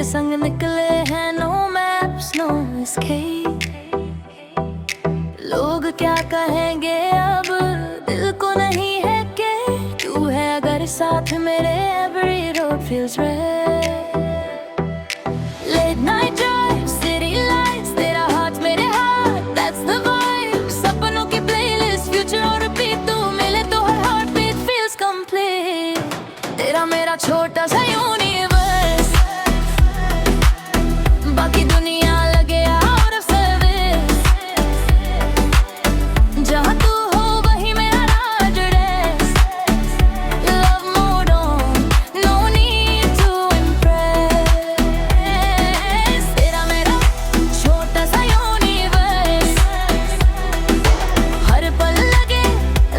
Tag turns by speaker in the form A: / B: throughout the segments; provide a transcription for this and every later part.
A: संग निकले हैं, नो मैप्स नो एस्केप। लोग क्या कहेंगे अब, दिल को नहीं है कि तू है अगर साथ मेरे, every road feels red. Late night drive, city lights, तेरा हाथ मेरे हाथ, दैट्स द वाइब। सपनों की प्लेलिस्ट, फ्यूचर और रिपीट, तू मिले तो हर हार्ट बीट फील्स कंप्लीट। तेरा मेरा छोटा सा यूनिवर्स, बाकी दुनिया लगे आउट ऑफ सर्विस। जहाँ तू हो वही मेरा address. Love mode on, no need to impress. तेरा मेरा छोटा सा यूनिवर्स, हर पल लगे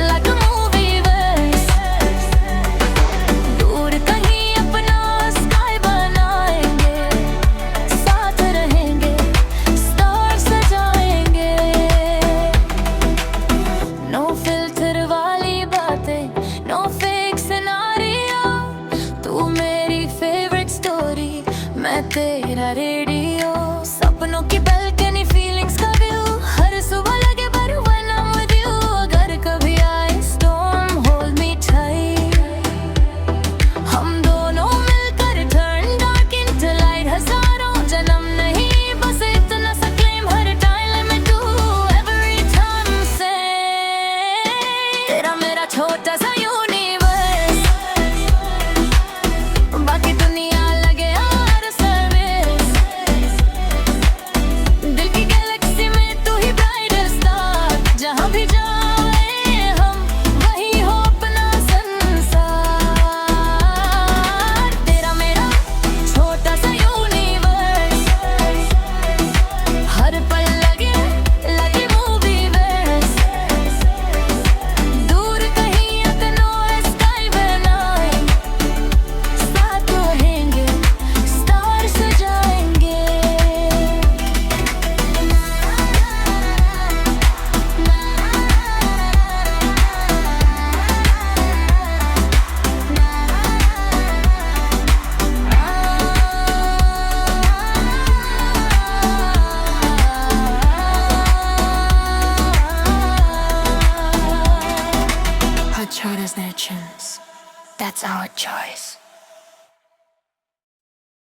A: लाइक अ मूवी वर्स। दूर कहीं अपना स्काई बनाएंगे, साथ रहेंगे, स्टार सजाएंगे। नो फिल्टर वाली बातें, नो फेक सिनारियो। तू मेरी फेवरेट स्टोरी, मैं तेरा रेडियो। सपनों की बालकनी, फीलिंग्स का व्यू, हर सुबह लगे पर when I'm with you। अगर कभी आए storm, hold me tight। हम दोनों मिलकर turn dark into light। हजारों जन्म नहीं, बस इतना सा claim, her time limit to every time same। तेरा मेरा छोटा सा यूनिवर्स, बाकी दुनिया लगे out of service। दिल की गैलेक्सी में तू ही brightest star। जहाँ भी जाए हम, वही हो अपना संसार। तेरा मेरा छोटा सा यूनिवर्स, हर पल लगे मूवी वर्स। दूर कहीं अपनो स्काई बनाए, साथ रहेंगे, star सजाएंगे। Our choice is their choice. That's our choice.